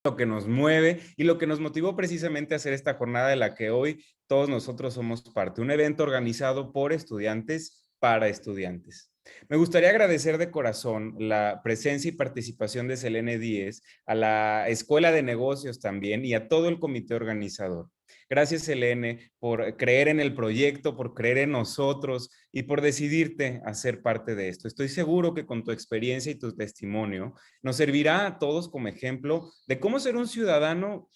lo que nos mueve y lo que nos motivó precisamente a hacer esta jornada de la que hoy todos nosotros somos parte. Un evento organizado por estudiantes para estudiantes. Me gustaría agradecer de corazón la presencia y participación de Selene Díez, a la Escuela de Negocios también y a todo el comité organizador. Gracias, Selene, por creer en el proyecto, por creer en nosotros y por decidirte a ser parte de esto. Estoy seguro que con tu experiencia y tu testimonio nos servirá a todos como ejemplo de cómo ser un ciudadano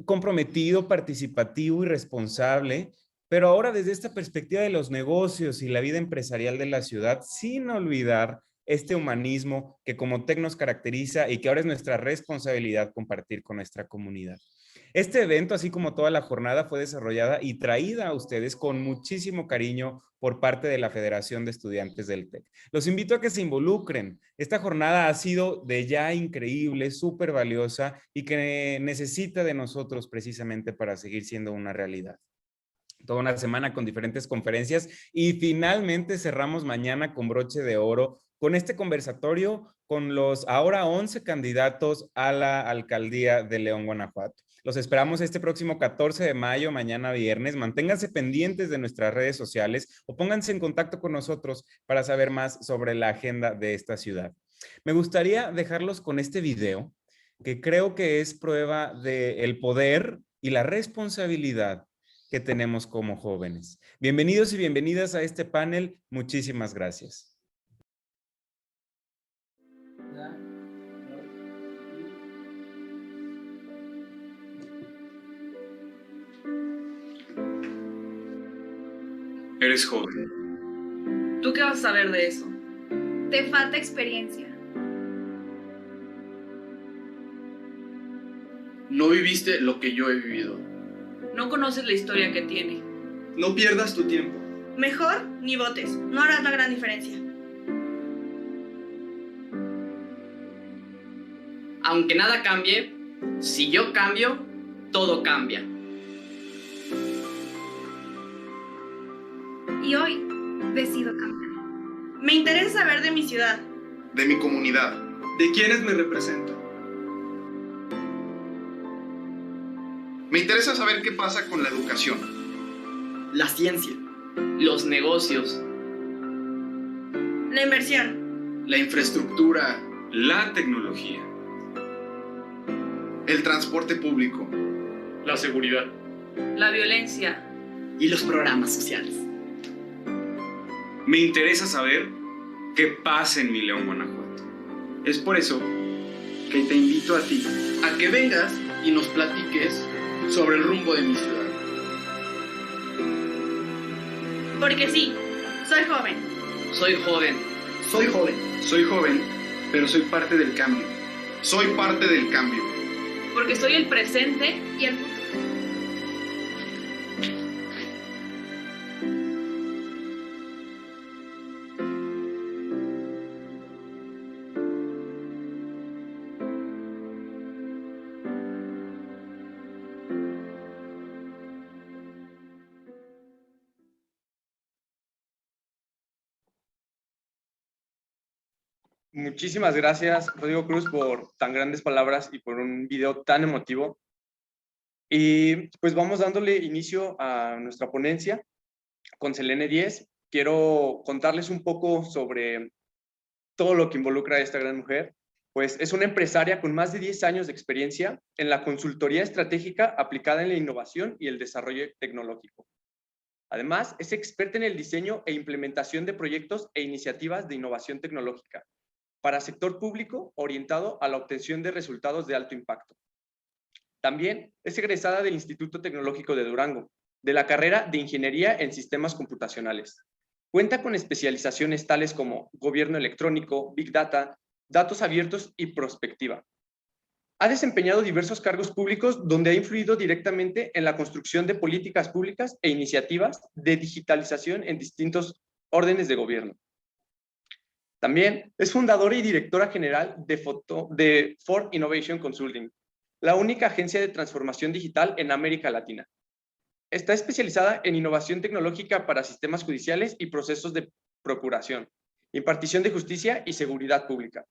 comprometido, participativo y responsable, pero ahora desde esta perspectiva de los negocios y la vida empresarial de la ciudad, sin olvidar este humanismo que como TEC nos caracteriza y que ahora es nuestra responsabilidad compartir con nuestra comunidad. Este evento, así como toda la jornada, fue desarrollada y traída a ustedes con muchísimo cariño por parte de la Federación de Estudiantes del TEC. Los invito a que se involucren. Esta jornada ha sido de ya increíble, súper valiosa y que necesita de nosotros precisamente para seguir siendo una realidad. Toda una semana con diferentes conferencias y finalmente cerramos mañana con broche de oro con este conversatorio con los ahora 11 candidatos a la alcaldía de León, Guanajuato. Los esperamos este próximo 14 de mayo, mañana viernes. Manténganse pendientes de nuestras redes sociales o pónganse en contacto con nosotros para saber más sobre la agenda de esta ciudad. Me gustaría dejarlos con este video que creo que es prueba del poder y la responsabilidad que tenemos como jóvenes. Bienvenidos y bienvenidas a este panel. Muchísimas gracias. Eres joven. ¿Tú qué vas a saber de eso? Te falta experiencia. No viviste lo que yo he vivido. No conoces la historia que tiene. No pierdas tu tiempo. Mejor ni votes, no harás la gran diferencia. Aunque nada cambie, si yo cambio, todo cambia. Y hoy decido cambiar. Me interesa saber de mi ciudad. De mi comunidad. De quienes me representan. Me interesa saber qué pasa con la educación. La ciencia, los negocios, La inversión. La infraestructura. La tecnología. El transporte público. La seguridad. La violencia. y los programas sociales. Me interesa saber qué pasa en mi León, Guanajuato. Es por eso que te invito a ti a que vengas y nos platiques sobre el rumbo de mi ciudad. Porque sí, soy joven. Soy joven. Soy joven. Soy joven, pero soy parte del cambio. Soy parte del cambio. Porque soy el presente Y el futuro. Muchísimas gracias, Rodrigo Cruz, por tan grandes palabras y por un video tan emotivo. Y pues vamos dándole inicio a nuestra ponencia con Selene Díez. Quiero contarles un poco sobre todo lo que involucra a esta gran mujer. Pues es una empresaria con más de 10 años de experiencia en la consultoría estratégica aplicada en la innovación y el desarrollo tecnológico. Además, es experta en el diseño e implementación de proyectos e iniciativas de innovación tecnológica para sector público orientado a la obtención de resultados de alto impacto. También es egresada del Instituto Tecnológico de Durango, de la carrera de Ingeniería en Sistemas Computacionales. Cuenta con especializaciones tales como Gobierno Electrónico, Big Data, Datos Abiertos y Prospectiva. Ha desempeñado diversos cargos públicos donde ha influido directamente en la construcción de políticas públicas e iniciativas de digitalización en distintos órdenes de gobierno. También es fundadora y directora general de Ford Innovation Consulting, la única agencia de transformación digital en América Latina. Está especializada en innovación tecnológica para sistemas judiciales y procesos de procuración, impartición de justicia y seguridad pública.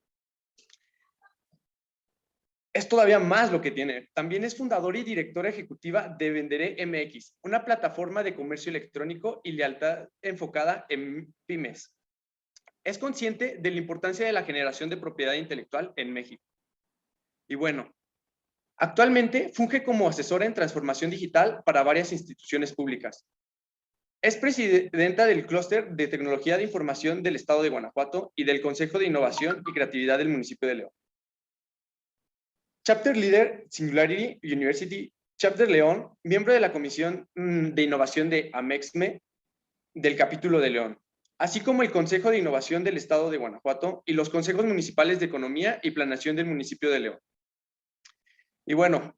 es todavía más lo que tiene. También es fundadora y directora ejecutiva de Venderé MX, una plataforma de comercio electrónico y lealtad enfocada en pymes. Es consciente de la importancia de la generación de propiedad intelectual en México. Y bueno, actualmente funge como asesora en transformación digital para varias instituciones públicas. Es presidenta del Clúster de Tecnología de Información del Estado de Guanajuato y del Consejo de Innovación y Creatividad del municipio de León. Chapter Leader Singularity University, Chapter León, miembro de la Comisión de Innovación de AMEXME del capítulo de León, así como el Consejo de Innovación del Estado de Guanajuato y los Consejos Municipales de Economía y Planeación del municipio de León. Y bueno,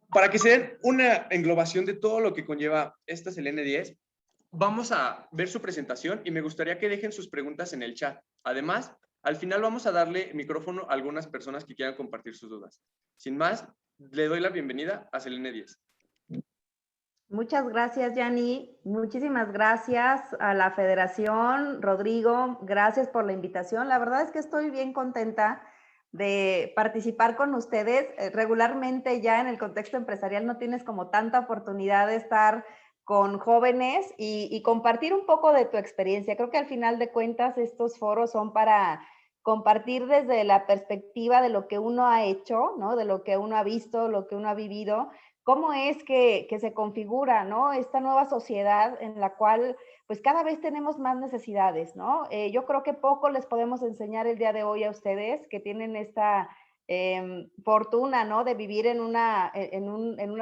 para que se den una englobación de todo lo que conlleva esta Selene 10, vamos a ver su presentación y me gustaría que dejen sus preguntas en el chat. Además, al final vamos a darle micrófono a algunas personas que quieran compartir sus dudas. Sin más, le doy la bienvenida a Selene 10. Muchas gracias, Yanni. Muchísimas gracias a la Federación, Rodrigo. Gracias por la invitación. La verdad es que estoy bien contenta de participar con ustedes. Regularmente ya en el contexto empresarial no tienes como tanta oportunidad de estar con jóvenes y compartir un poco de tu experiencia. Creo que al final de cuentas estos foros son para compartir desde la perspectiva de lo que uno ha hecho, ¿no? De lo que uno ha visto, lo que uno ha vivido, cómo es que se configura, ¿no? Esta nueva sociedad en la cual pues cada vez tenemos más necesidades, ¿no? Yo creo que poco les podemos enseñar el día de hoy a ustedes que tienen esta fortuna, ¿no? De vivir en una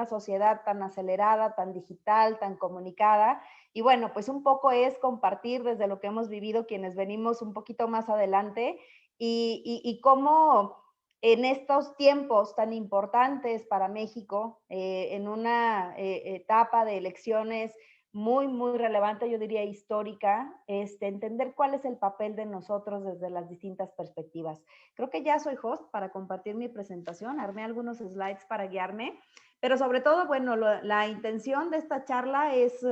sociedad tan acelerada, tan digital, tan comunicada. Y bueno, pues un poco es compartir desde lo que hemos vivido quienes venimos un poquito más adelante y cómo en estos tiempos tan importantes para México, en una etapa de elecciones muy, muy relevante, yo diría histórica, entender cuál es el papel de nosotros desde las distintas perspectivas. Creo que ya soy host para compartir mi presentación, armé algunos slides para guiarme, pero sobre todo, bueno, la intención de esta charla es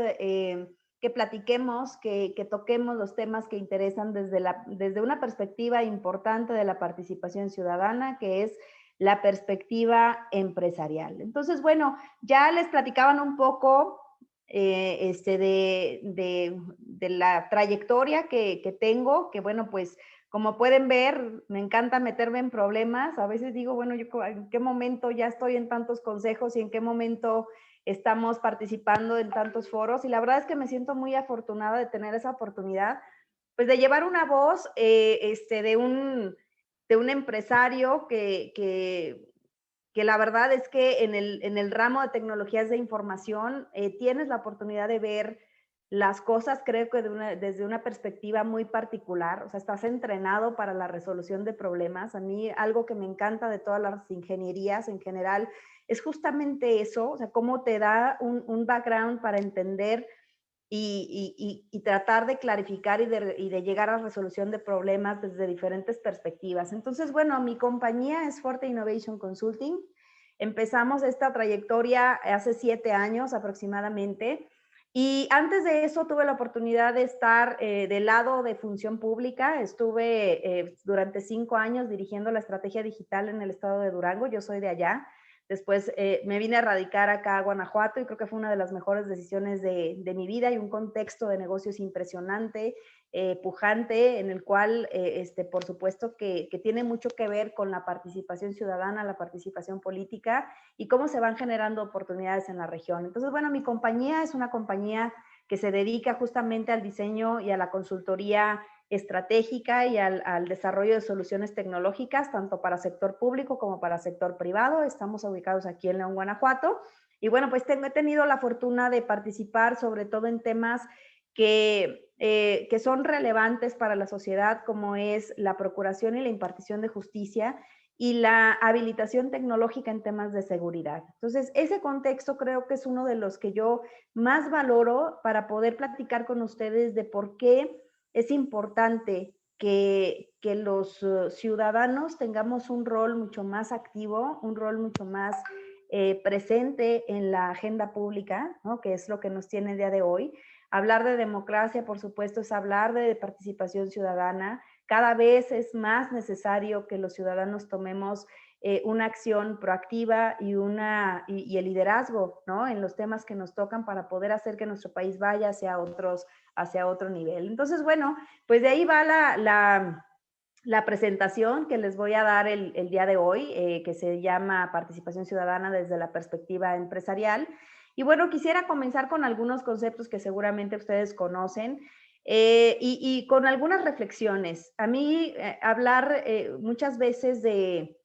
que platiquemos, que toquemos los temas que interesan desde una perspectiva importante de la participación ciudadana, que es la perspectiva empresarial. Entonces, bueno, ya les platicaban un poco de la trayectoria que tengo, que bueno, pues como pueden ver, me encanta meterme en problemas. A veces digo, bueno, yo en qué momento ya estoy en tantos consejos y en qué momento estamos participando en tantos foros. Y la verdad es que me siento muy afortunada de tener esa oportunidad, pues de llevar una voz de un empresario que la verdad es que en el ramo de tecnologías de información tienes la oportunidad de ver las cosas, creo que desde una perspectiva muy particular. O sea, estás entrenado para la resolución de problemas. A mí algo que me encanta de todas las ingenierías en general es justamente eso, o sea, cómo te da un background para entender y tratar de clarificar y de llegar a la resolución de problemas desde diferentes perspectivas. Entonces, bueno, mi compañía es Forte Innovation Consulting. Empezamos esta trayectoria hace 7 años aproximadamente. Y antes de eso tuve la oportunidad de estar del lado de función pública. Estuve durante 5 años dirigiendo la estrategia digital en el estado de Durango. Yo soy de allá. Después me vine a radicar acá a Guanajuato y creo que fue una de las mejores decisiones de mi vida y un contexto de negocios impresionante, pujante, en el cual, por supuesto, que tiene mucho que ver con la participación ciudadana, la participación política y cómo se van generando oportunidades en la región. Entonces, bueno, mi compañía es una compañía que se dedica justamente al diseño y a la consultoría estratégica y al desarrollo de soluciones tecnológicas, tanto para sector público como para sector privado. Estamos ubicados aquí en León, Guanajuato. Y bueno, pues he tenido la fortuna de participar sobre todo en temas que son relevantes para la sociedad, como es la procuración y la impartición de justicia y la habilitación tecnológica en temas de seguridad. Entonces, ese contexto creo que es uno de los que yo más valoro para poder platicar con ustedes de por qué es importante que los ciudadanos tengamos un rol mucho más activo, un rol mucho más presente en la agenda pública, ¿no? Que es lo que nos tiene el día de hoy. Hablar de democracia, por supuesto, es hablar de participación ciudadana. Cada vez es más necesario que los ciudadanos tomemos una acción proactiva y el liderazgo, ¿no? En los temas que nos tocan para poder hacer que nuestro país vaya hacia otro nivel. Entonces, bueno, pues de ahí va la presentación que les voy a dar el día de hoy, que se llama Participación Ciudadana desde la perspectiva empresarial. Y bueno, quisiera comenzar con algunos conceptos que seguramente ustedes conocen y con algunas reflexiones. A mí hablar muchas veces del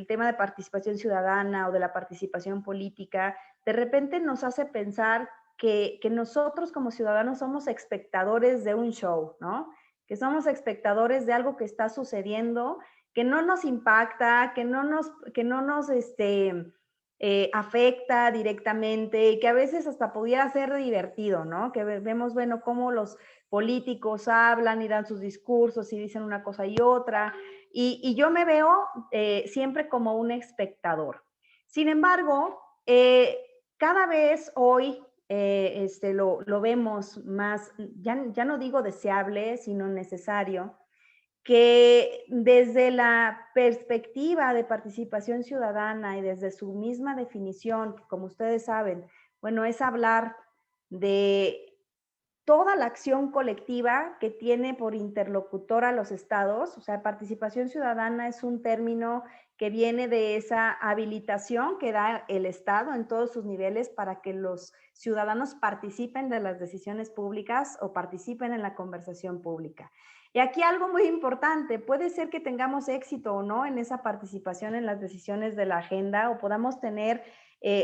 tema de participación ciudadana o de la participación política, de repente nos hace pensar que nosotros como ciudadanos somos espectadores de un show, ¿no? Que somos espectadores de algo que está sucediendo, que no nos impacta, que no nos afecta directamente y que a veces hasta pudiera ser divertido, ¿no? Que vemos, bueno, cómo los políticos hablan y dan sus discursos y dicen una cosa y otra, y yo me veo siempre como un espectador. Sin embargo, cada vez hoy lo vemos más, ya no digo deseable, sino necesario, que desde la perspectiva de participación ciudadana y desde su misma definición, que como ustedes saben, bueno, es hablar de toda la acción colectiva que tiene por interlocutor a los estados. O sea, participación ciudadana es un término que viene de esa habilitación que da el Estado en todos sus niveles para que los ciudadanos participen de las decisiones públicas o participen en la conversación pública. Y aquí algo muy importante, puede ser que tengamos éxito o no en esa participación en las decisiones de la agenda o podamos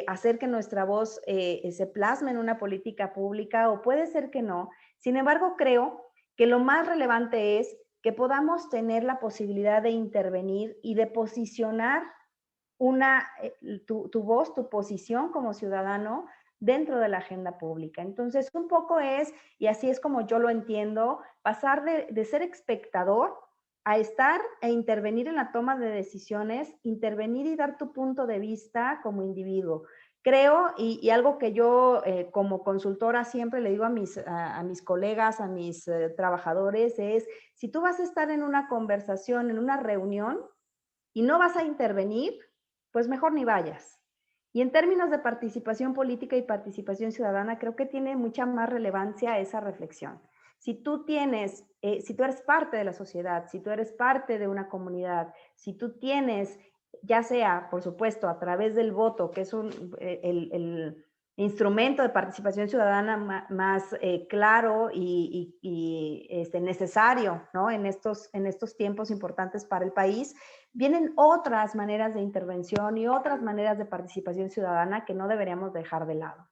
hacer que nuestra voz se plasme en una política pública o puede ser que no. Sin embargo, creo que lo más relevante es que podamos tener la posibilidad de intervenir y de posicionar tu voz, tu posición como ciudadano dentro de la agenda pública. Entonces, un poco es, y así es como yo lo entiendo, pasar de ser espectador a estar e intervenir en la toma de decisiones, intervenir y dar tu punto de vista como individuo. Creo, y algo que yo como consultora siempre le digo a mis colegas, a mis trabajadores, es, si tú vas a estar en una conversación, en una reunión, y no vas a intervenir, pues mejor ni vayas. Y en términos de participación política y participación ciudadana, creo que tiene mucha más relevancia esa reflexión. Si tú eres parte de la sociedad, si tú eres parte de una comunidad, si tú tienes, ya sea, por supuesto, a través del voto, que es el instrumento de participación ciudadana más claro y necesario, ¿no? En estos tiempos importantes para el país, vienen otras maneras de intervención y otras maneras de participación ciudadana que no deberíamos dejar de lado.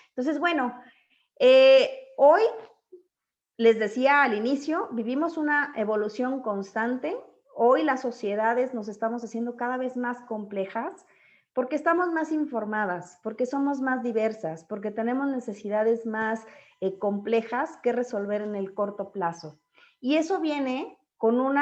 Entonces, bueno, hoy les decía al inicio, vivimos una evolución constante. Hoy las sociedades nos estamos haciendo cada vez más complejas porque estamos más informadas, porque somos más diversas, porque tenemos necesidades más complejas que resolver en el corto plazo. Y eso viene con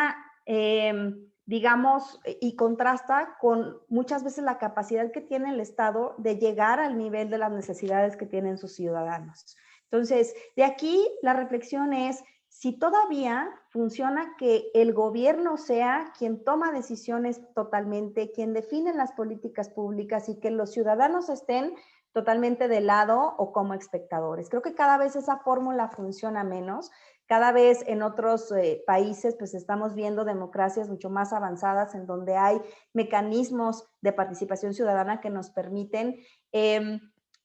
digamos, y contrasta con muchas veces la capacidad que tiene el Estado de llegar al nivel de las necesidades que tienen sus ciudadanos. Entonces, de aquí la reflexión es, si todavía funciona que el gobierno sea quien toma decisiones totalmente, quien define las políticas públicas y que los ciudadanos estén totalmente de lado o como espectadores. Creo que cada vez esa fórmula funciona menos. Cada vez en otros países pues estamos viendo democracias mucho más avanzadas en donde hay mecanismos de participación ciudadana que nos permiten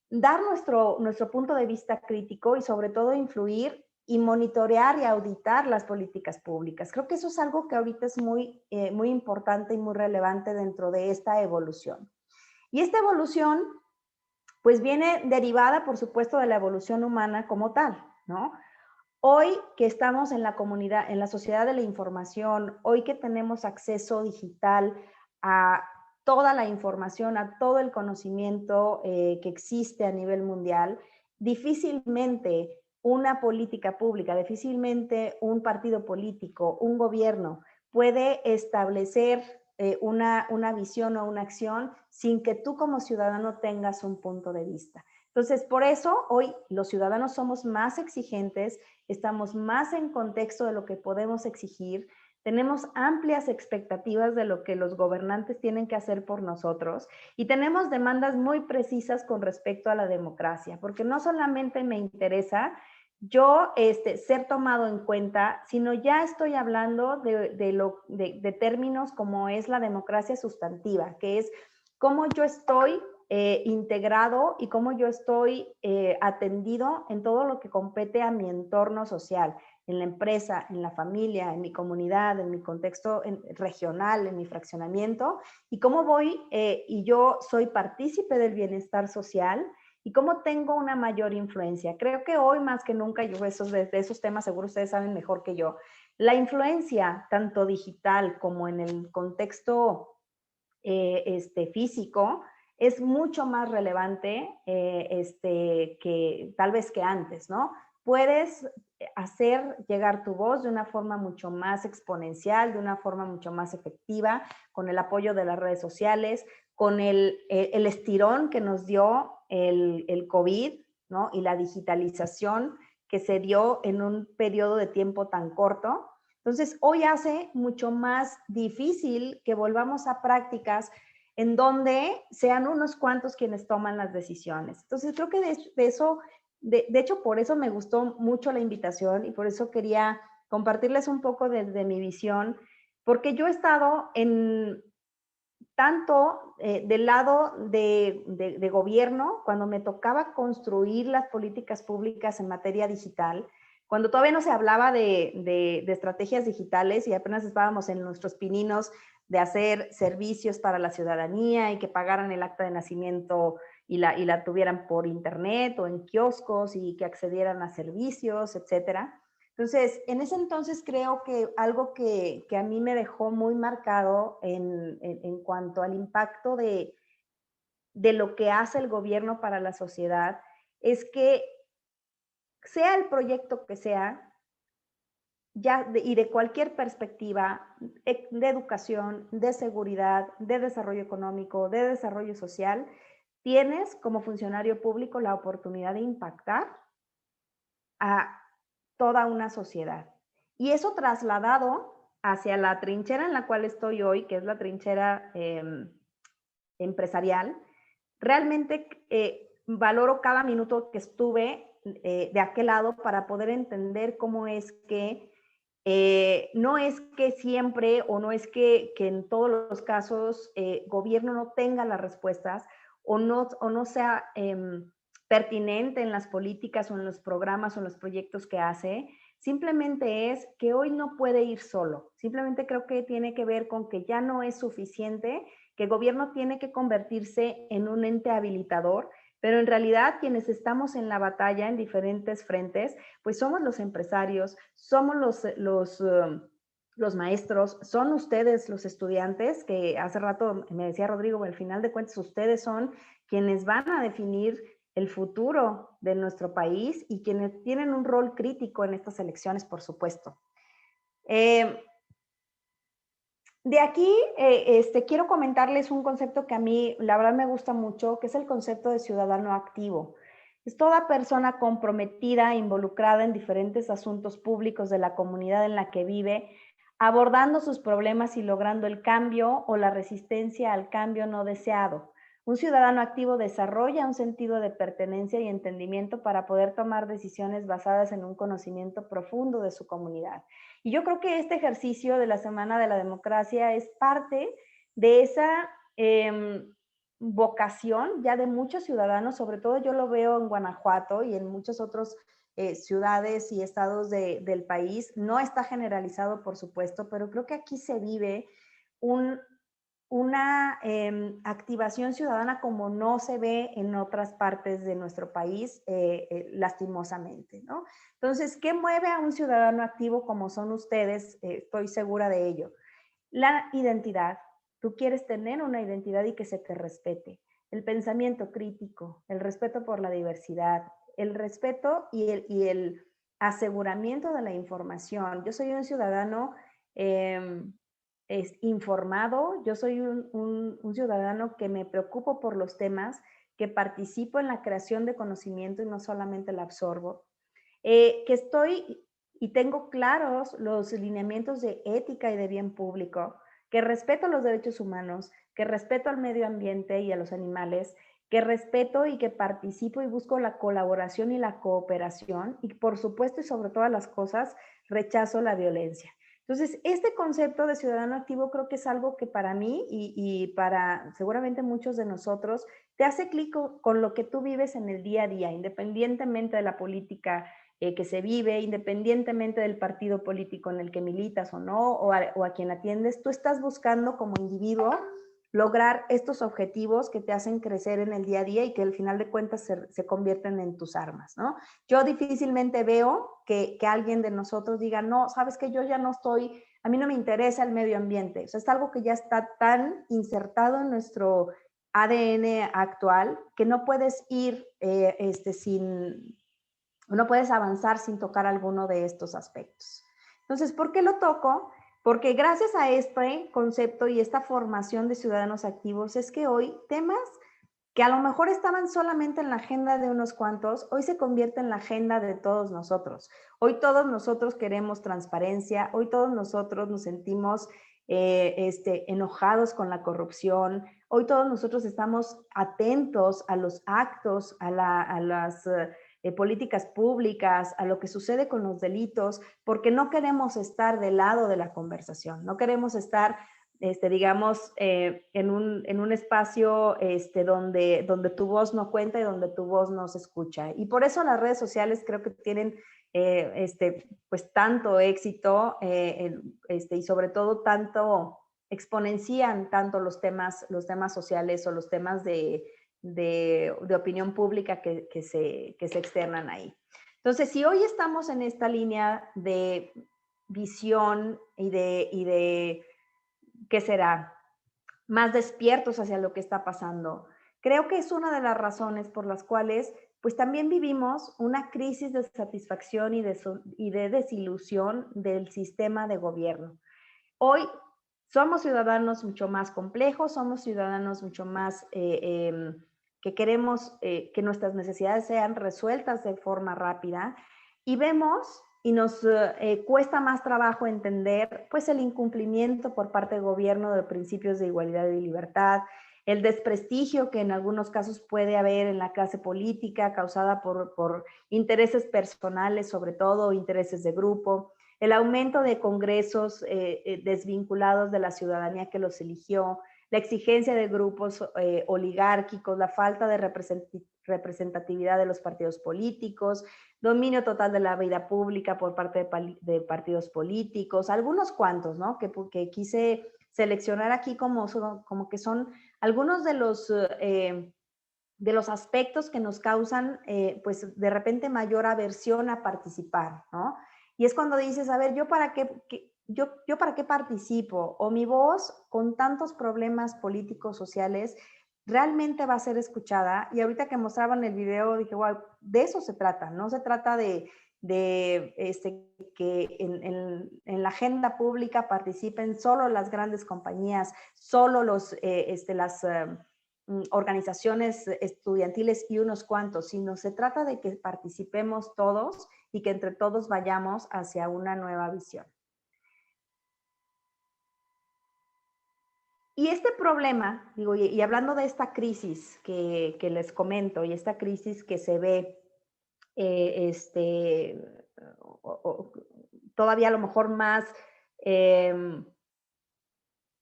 dar nuestro punto de vista crítico y sobre todo influir y monitorear y auditar las políticas públicas. Creo que eso es algo que ahorita es muy importante y muy relevante dentro de esta evolución. Y esta evolución pues viene derivada, por supuesto, de la evolución humana como tal, ¿no? Hoy que estamos en la comunidad, en la sociedad de la información, hoy que tenemos acceso digital a toda la información, a todo el conocimiento que existe a nivel mundial, difícilmente una política pública, difícilmente un partido político, un gobierno puede establecer una visión o una acción sin que tú como ciudadano tengas un punto de vista. Entonces, por eso hoy los ciudadanos somos más exigentes, estamos más en contexto de lo que podemos exigir, tenemos amplias expectativas de lo que los gobernantes tienen que hacer por nosotros y tenemos demandas muy precisas con respecto a la democracia, porque no solamente me interesa yo ser tomado en cuenta, sino ya estoy hablando de términos como es la democracia sustantiva, que es cómo yo estoy integrado y cómo yo estoy atendido en todo lo que compete a mi entorno social, en la empresa, en la familia, en mi comunidad, en mi contexto regional, en mi fraccionamiento, y cómo voy y yo soy partícipe del bienestar social y cómo tengo una mayor influencia. Creo que hoy más que nunca, yo de esos temas seguro ustedes saben mejor que yo, la influencia tanto digital como en el contexto físico es mucho más relevante que tal vez que antes, ¿no? Puedes hacer llegar tu voz de una forma mucho más exponencial, de una forma mucho más efectiva, con el apoyo de las redes sociales, con el estirón que nos dio el COVID, ¿no? Y la digitalización que se dio en un periodo de tiempo tan corto. Entonces, hoy hace mucho más difícil que volvamos a prácticas en donde sean unos cuantos quienes toman las decisiones. Entonces, creo que de hecho, por eso me gustó mucho la invitación y por eso quería compartirles un poco de mi visión, porque yo he estado en tanto del lado de gobierno, cuando me tocaba construir las políticas públicas en materia digital, cuando todavía no se hablaba de estrategias digitales y apenas estábamos en nuestros pininos de hacer servicios para la ciudadanía y que pagaran el acta de nacimiento y la tuvieran por internet o en kioscos y que accedieran a servicios, etcétera. Entonces, en ese entonces creo que algo que a mí me dejó muy marcado en cuanto al impacto de lo que hace el gobierno para la sociedad es que sea el proyecto que sea, y de cualquier perspectiva, de educación, de seguridad, de desarrollo económico, de desarrollo social, tienes como funcionario público la oportunidad de impactar a toda una sociedad. Y eso trasladado hacia la trinchera en la cual estoy hoy, que es la trinchera empresarial, realmente valoro cada minuto que estuve de aquel lado para poder entender cómo es que no es que siempre o no es que en todos los casos gobierno no tenga las respuestas o no sea pertinente en las políticas o en los programas o en los proyectos que hace, simplemente es que hoy no puede ir solo. Simplemente creo que tiene que ver con que ya no es suficiente, que el gobierno tiene que convertirse en un ente habilitador, pero en realidad quienes estamos en la batalla en diferentes frentes, pues somos los empresarios, somos los maestros, son ustedes los estudiantes, que hace rato me decía Rodrigo, al final de cuentas ustedes son quienes van a definir el futuro de nuestro país y quienes tienen un rol crítico en estas elecciones, por supuesto. De aquí quiero comentarles un concepto que a mí la verdad me gusta mucho, que es el concepto de ciudadano activo. Es toda persona comprometida, involucrada en diferentes asuntos públicos de la comunidad en la que vive, abordando sus problemas y logrando el cambio o la resistencia al cambio no deseado. Un ciudadano activo desarrolla un sentido de pertenencia y entendimiento para poder tomar decisiones basadas en un conocimiento profundo de su comunidad. Y yo creo que este ejercicio de la Semana de la Democracia es parte de esa vocación ya de muchos ciudadanos, sobre todo yo lo veo en Guanajuato y en muchas otras ciudades y estados del país. No está generalizado, por supuesto, pero creo que aquí se vive una activación ciudadana como no se ve en otras partes de nuestro país, lastimosamente, ¿no? Entonces, ¿qué mueve a un ciudadano activo como son ustedes? Estoy segura de ello. La identidad. Tú quieres tener una identidad y que se te respete. El pensamiento crítico, el respeto por la diversidad, el respeto y el aseguramiento de la información. Yo soy un ciudadano es informado, yo soy un ciudadano que me preocupo por los temas, que participo en la creación de conocimiento y no solamente la absorbo, que estoy y tengo claros los lineamientos de ética y de bien público, que respeto los derechos humanos, que respeto al medio ambiente y a los animales, que respeto y que participo y busco la colaboración y la cooperación, y por supuesto y sobre todas las cosas, rechazo la violencia. Entonces, este concepto de ciudadano activo creo que es algo que para mí y para seguramente muchos de nosotros te hace clic con lo que tú vives en el día a día, independientemente de la política que se vive, independientemente del partido político en el que militas o no, o a quien atiendes, tú estás buscando como individuo lograr estos objetivos que te hacen crecer en el día a día y que al final de cuentas se convierten en tus armas, ¿no? Yo difícilmente veo que alguien de nosotros diga, no, sabes que yo ya no estoy, a mí no me interesa el medio ambiente. O sea, es algo que ya está tan insertado en nuestro ADN actual que no puedes ir no puedes avanzar sin tocar alguno de estos aspectos. Entonces, ¿por qué lo toco? Porque gracias a este concepto y esta formación de ciudadanos activos es que hoy temas que a lo mejor estaban solamente en la agenda de unos cuantos, hoy se convierte en la agenda de todos nosotros. Hoy todos nosotros queremos transparencia, hoy todos nosotros nos sentimos enojados con la corrupción, hoy todos nosotros estamos atentos a los actos, a las políticas públicas, a lo que sucede con los delitos, porque no queremos estar del lado de la conversación, no queremos estar digamos, en un espacio donde tu voz no cuenta y donde tu voz no se escucha. Y por eso las redes sociales creo que tienen pues tanto éxito y sobre todo tanto exponencian tanto los temas sociales o los temas de opinión pública que se externan ahí. Entonces, si hoy estamos en esta línea de visión y de ¿qué será? Más despiertos hacia lo que está pasando. Creo que es una de las razones por las cuales pues también vivimos una crisis de satisfacción y de desilusión del sistema de gobierno. Hoy somos ciudadanos mucho más complejos, somos ciudadanos mucho más que queremos que nuestras necesidades sean resueltas de forma rápida y vemos y nos cuesta más trabajo entender pues el incumplimiento por parte del gobierno de principios de igualdad y libertad, el desprestigio que en algunos casos puede haber en la clase política causada por intereses personales, sobre todo intereses de grupo, el aumento de congresos desvinculados de la ciudadanía que los eligió, la exigencia de grupos oligárquicos, la falta de representatividad de los partidos políticos, dominio total de la vida pública por parte de partidos políticos, algunos cuantos, ¿no? Que quise seleccionar aquí como que son algunos de los aspectos que nos causan, pues de repente mayor aversión a participar, ¿no? Y es cuando dices, a ver, ¿yo para qué participo? O mi voz, con tantos problemas políticos, sociales, realmente va a ser escuchada. Y ahorita que mostraban el video, dije, wow, de eso se trata. No se trata de que en la agenda pública participen solo las grandes compañías, solo las organizaciones estudiantiles y unos cuantos, sino se trata de que participemos todos y que entre todos vayamos hacia una nueva visión. Y este problema, digo, y hablando de esta crisis que les comento y esta crisis que se ve todavía a lo mejor más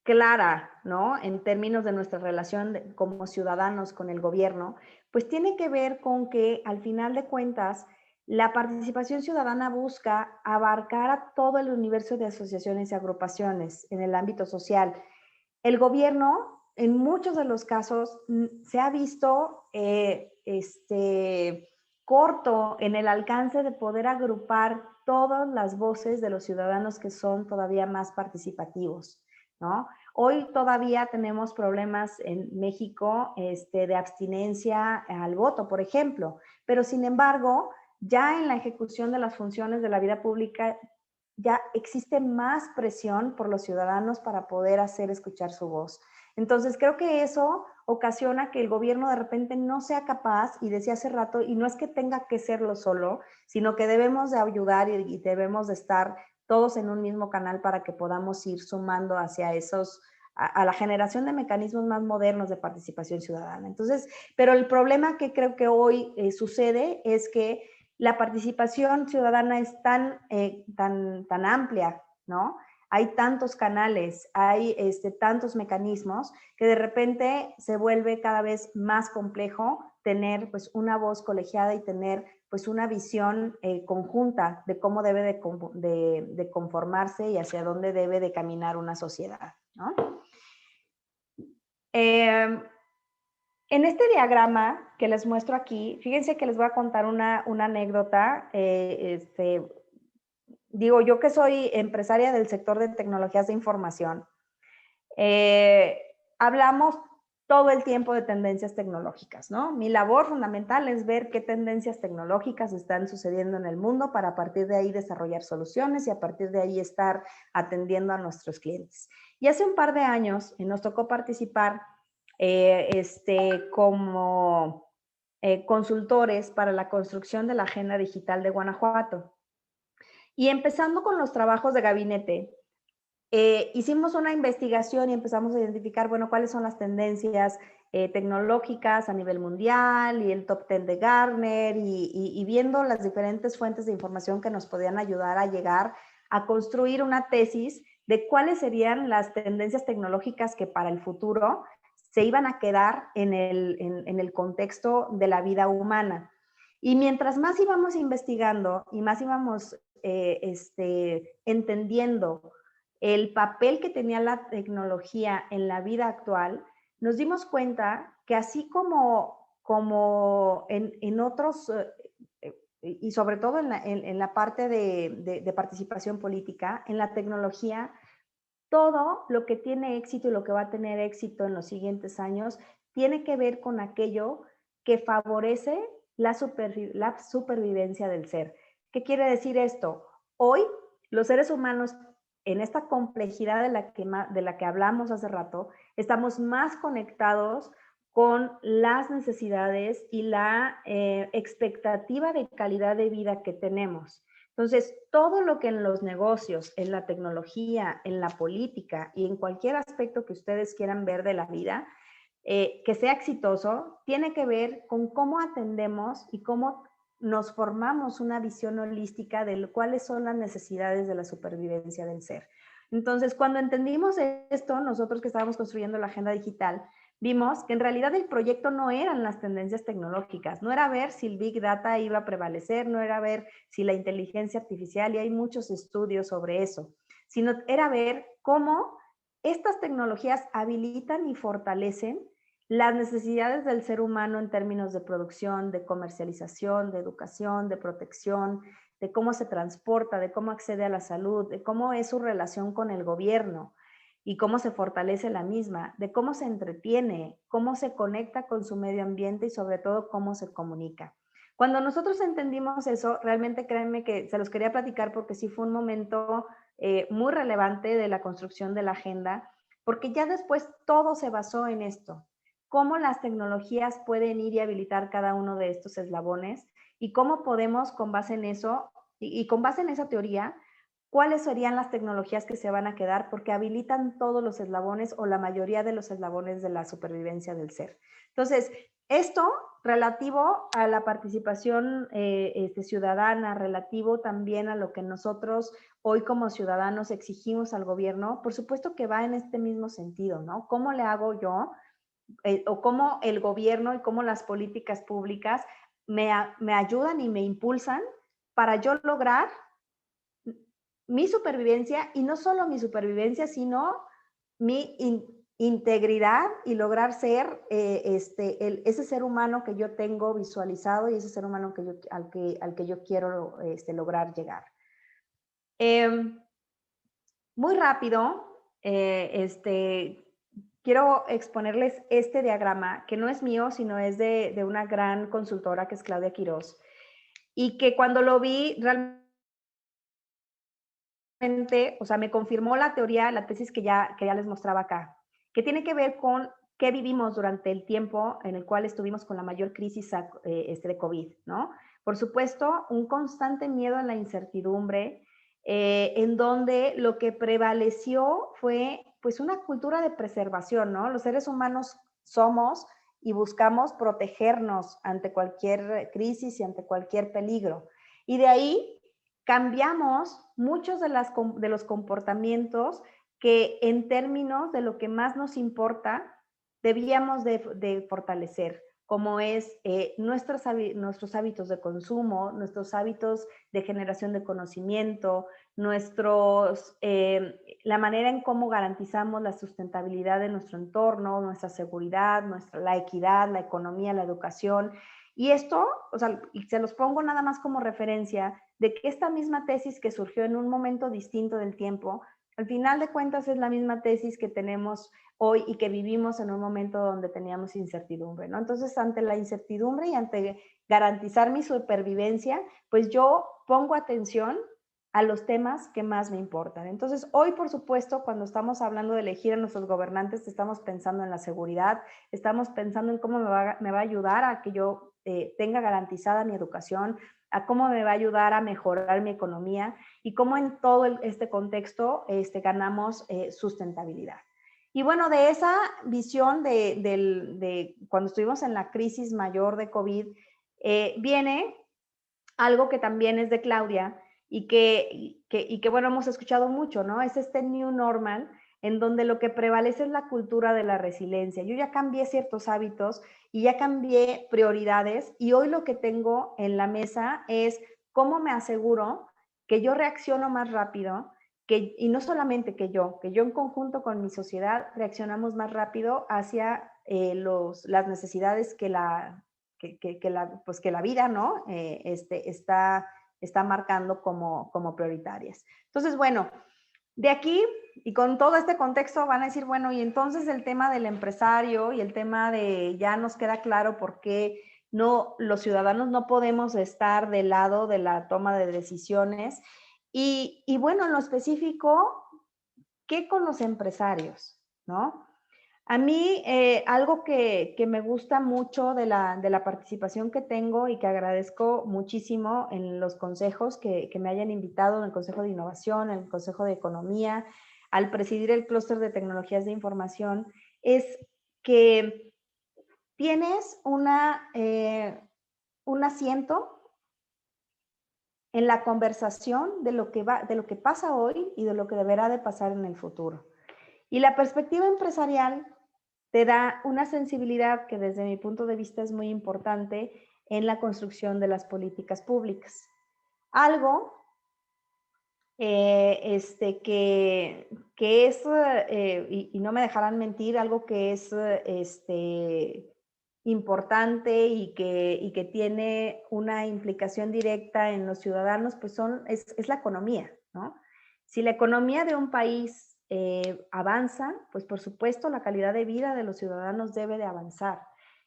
clara, ¿no? En términos de nuestra relación como ciudadanos con el gobierno, pues tiene que ver con que al final de cuentas la participación ciudadana busca abarcar a todo el universo de asociaciones y agrupaciones en el ámbito social. El gobierno, en muchos de los casos, se ha visto corto en el alcance de poder agrupar todas las voces de los ciudadanos que son todavía más participativos, ¿no? Hoy todavía tenemos problemas en México de abstinencia al voto, por ejemplo, pero sin embargo, ya en la ejecución de las funciones de la vida pública ya existe más presión por los ciudadanos para poder hacer escuchar su voz. Entonces, creo que eso ocasiona que el gobierno de repente no sea capaz, y decía hace rato, y no es que tenga que serlo solo, sino que debemos de ayudar y debemos de estar todos en un mismo canal para que podamos ir sumando hacia esos, a la generación de mecanismos más modernos de participación ciudadana. Entonces, pero el problema que creo que hoy sucede es que la participación ciudadana es tan amplia, ¿no? Hay tantos canales, hay tantos mecanismos que de repente se vuelve cada vez más complejo tener pues una voz colegiada y tener pues una visión conjunta de cómo debe de conformarse y hacia dónde debe de caminar una sociedad, ¿no? En este diagrama que les muestro aquí, fíjense que les voy a contar una anécdota. Digo, yo que soy empresaria del sector de tecnologías de información, hablamos todo el tiempo de tendencias tecnológicas, ¿no? Mi labor fundamental es ver qué tendencias tecnológicas están sucediendo en el mundo para a partir de ahí desarrollar soluciones y a partir de ahí estar atendiendo a nuestros clientes. Y hace un par de años nos tocó participar como consultores para la construcción de la Agenda Digital de Guanajuato. Y empezando con los trabajos de gabinete, hicimos una investigación y empezamos a identificar, bueno, cuáles son las tendencias tecnológicas a nivel mundial y el top 10 de Gartner y viendo las diferentes fuentes de información que nos podían ayudar a llegar a construir una tesis de cuáles serían las tendencias tecnológicas que para el futuro se iban a quedar en el contexto de la vida humana. Y mientras más íbamos investigando y más íbamos entendiendo el papel que tenía la tecnología en la vida actual, nos dimos cuenta que así como en otros, y sobre todo en la parte de participación política, en la tecnología, todo lo que tiene éxito y lo que va a tener éxito en los siguientes años tiene que ver con aquello que favorece la supervivencia del ser. ¿Qué quiere decir esto? Hoy, los seres humanos, en esta complejidad de la que hablamos hace rato, estamos más conectados con las necesidades y la expectativa de calidad de vida que tenemos. Entonces, todo lo que en los negocios, en la tecnología, en la política y en cualquier aspecto que ustedes quieran ver de la vida, que sea exitoso, tiene que ver con cómo atendemos y cómo nos formamos una visión holística de cuáles son las necesidades de la supervivencia del ser. Entonces, cuando entendimos esto, nosotros que estábamos construyendo la agenda digital, vimos que en realidad el proyecto no eran las tendencias tecnológicas, no era ver si el Big Data iba a prevalecer, no era ver si la inteligencia artificial, y hay muchos estudios sobre eso, sino era ver cómo estas tecnologías habilitan y fortalecen las necesidades del ser humano en términos de producción, de comercialización, de educación, de protección, de cómo se transporta, de cómo accede a la salud, de cómo es su relación con el gobierno y cómo se fortalece la misma, de cómo se entretiene, cómo se conecta con su medio ambiente y sobre todo cómo se comunica. Cuando nosotros entendimos eso, realmente créanme que se los quería platicar porque sí fue un momento muy relevante de la construcción de la agenda, porque ya después todo se basó en esto. Cómo las tecnologías pueden ir y habilitar cada uno de estos eslabones y cómo podemos, con base en eso y con base en esa teoría, cuáles serían las tecnologías que se van a quedar porque habilitan todos los eslabones o la mayoría de los eslabones de la supervivencia del ser. Entonces, esto relativo a la participación ciudadana, relativo también a lo que nosotros hoy como ciudadanos exigimos al gobierno, por supuesto que va en este mismo sentido, ¿no? ¿Cómo le hago yo? O cómo el gobierno y cómo las políticas públicas me ayudan y me impulsan para yo lograr mi supervivencia, y no solo mi supervivencia, sino mi integridad y lograr ser ese ser humano que yo tengo visualizado y ese ser humano al que yo quiero lograr llegar. Muy rápido, quiero exponerles este diagrama, que no es mío, sino es de una gran consultora que es Claudia Quirós, y que cuando lo vi realmente, o sea, me confirmó la teoría, la tesis que ya les mostraba acá, que tiene que ver con qué vivimos durante el tiempo en el cual estuvimos con la mayor crisis de COVID, ¿no? Por supuesto, un constante miedo a la incertidumbre, en donde lo que prevaleció fue pues una cultura de preservación, ¿no? Los seres humanos somos y buscamos protegernos ante cualquier crisis y ante cualquier peligro. Y de ahí cambiamos muchos de los comportamientos que en términos de lo que más nos importa debíamos de fortalecer, como es nuestros hábitos de consumo, nuestros hábitos de generación de conocimiento, la manera en cómo garantizamos la sustentabilidad de nuestro entorno, nuestra seguridad, la equidad, la economía, la educación. Y esto, o sea, y se los pongo nada más como referencia de que esta misma tesis que surgió en un momento distinto del tiempo, al final de cuentas es la misma tesis que tenemos hoy y que vivimos en un momento donde teníamos incertidumbre, ¿no? Entonces, ante la incertidumbre y ante garantizar mi supervivencia, pues yo pongo atención a los temas que más me importan. Entonces, hoy, por supuesto, cuando estamos hablando de elegir a nuestros gobernantes, estamos pensando en la seguridad, estamos pensando en cómo me va a ayudar a que yo tenga garantizada mi educación, a cómo me va a ayudar a mejorar mi economía y cómo en todo este contexto ganamos sustentabilidad. Y bueno, de esa visión de cuando estuvimos en la crisis mayor de COVID, viene algo que también es de Claudia y que bueno, hemos escuchado mucho, ¿no? Es este new normal en donde lo que prevalece es la cultura de la resiliencia. Yo ya cambié ciertos hábitos y ya cambié prioridades y hoy lo que tengo en la mesa es cómo me aseguro que yo reacciono más rápido, y no solamente que yo en conjunto con mi sociedad reaccionamos más rápido hacia las necesidades que la vida, ¿no? Está marcando como prioritarias. Entonces, bueno, de aquí y con todo este contexto van a decir, bueno, y entonces el tema del empresario y el tema de ya nos queda claro por qué los ciudadanos no podemos estar del lado de la toma de decisiones. Y bueno, en lo específico, ¿qué con los empresarios? ¿No? A mí, algo que me gusta mucho de la participación que tengo y que agradezco muchísimo en los consejos que me hayan invitado, en el Consejo de Innovación, en el Consejo de Economía, al presidir el clúster de tecnologías de información, es que tienes un asiento en la conversación de lo que pasa hoy y de lo que deberá de pasar en el futuro. Y la perspectiva empresarial te da una sensibilidad que desde mi punto de vista es muy importante en la construcción de las políticas públicas. Algo que es, y no me dejarán mentir, algo que es importante y que tiene una implicación directa en los ciudadanos, pues es la economía, ¿no? Si la economía de un país avanza, pues por supuesto la calidad de vida de los ciudadanos debe de avanzar.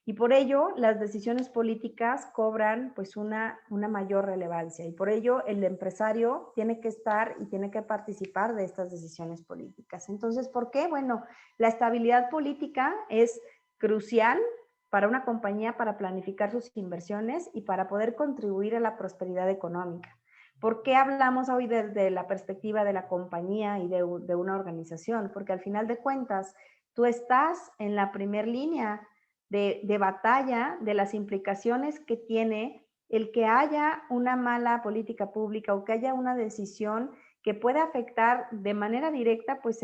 Y por ello las decisiones políticas cobran pues una mayor relevancia. Y por ello el empresario tiene que estar y tiene que participar de estas decisiones políticas. Entonces, ¿por qué? Bueno, la estabilidad política es crucial para una compañía para planificar sus inversiones y para poder contribuir a la prosperidad económica. ¿Por qué hablamos hoy desde la perspectiva de la compañía y de una organización? Porque al final de cuentas, tú estás en la primera línea de batalla de las implicaciones que tiene el que haya una mala política pública o que haya una decisión que pueda afectar de manera directa, pues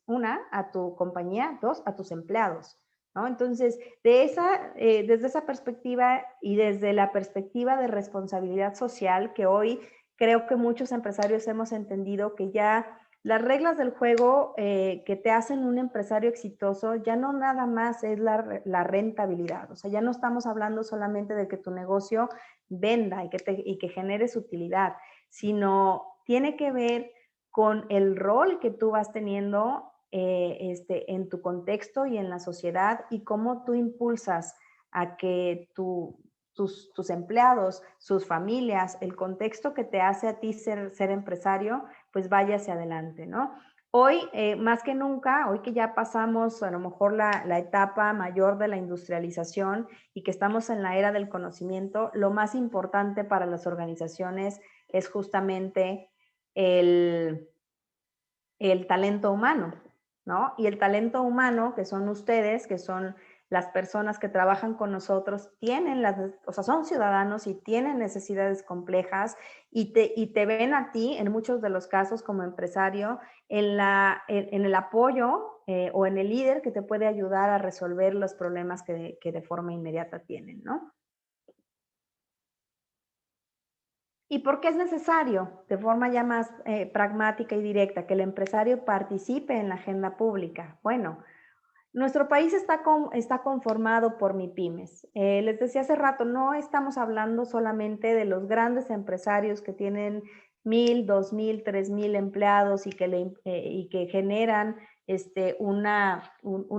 una, a tu compañía, dos, a tus empleados, ¿no? Entonces, desde esa perspectiva y desde la perspectiva de responsabilidad social, que hoy creo que muchos empresarios hemos entendido que ya las reglas del juego que te hacen un empresario exitoso ya no nada más es la rentabilidad. O sea, ya no estamos hablando solamente de que tu negocio venda y que generes utilidad, sino tiene que ver con el rol que tú vas teniendo en tu contexto y en la sociedad y cómo tú impulsas a que tus empleados, sus familias, el contexto que te hace a ti ser empresario, pues vaya hacia adelante, ¿no? Hoy, más que nunca, hoy que ya pasamos a lo mejor la etapa mayor de la industrialización y que estamos en la era del conocimiento, lo más importante para las organizaciones es justamente el talento humano, ¿no? Y el talento humano, que son ustedes, que son las personas que trabajan con nosotros, o sea, son ciudadanos y tienen necesidades complejas y te ven a ti, en muchos de los casos como empresario, en el apoyo o en el líder que te puede ayudar a resolver los problemas que de forma inmediata tienen, ¿no? ¿Y por qué es necesario, de forma ya más pragmática y directa, que el empresario participe en la agenda pública? Bueno, nuestro país está conformado por MIPYMES. Les decía hace rato, no estamos hablando solamente de los grandes empresarios que tienen 1,000, 2,000, 3,000 empleados y que generan una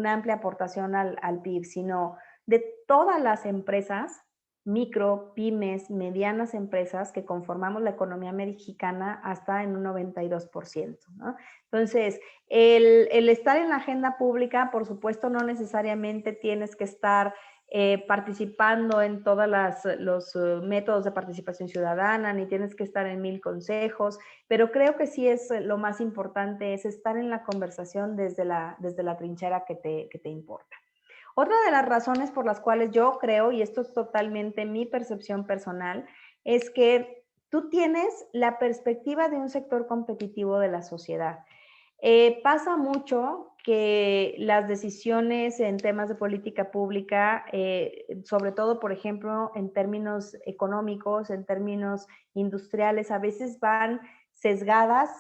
amplia aportación al PIB, sino de todas las empresas, micro, pymes, medianas empresas que conformamos la economía mexicana hasta en un 92%, ¿no? Entonces, el estar en la agenda pública, por supuesto, no necesariamente tienes que estar participando en todos los métodos de participación ciudadana, ni tienes que estar en 1000 consejos, pero creo que sí es lo más importante, es estar en la conversación desde la trinchera que te importa. Otra de las razones por las cuales yo creo, y esto es totalmente mi percepción personal, es que tú tienes la perspectiva de un sector competitivo de la sociedad. Pasa mucho que las decisiones en temas de política pública, sobre todo, por ejemplo, en términos económicos, en términos industriales, a veces van sesgadas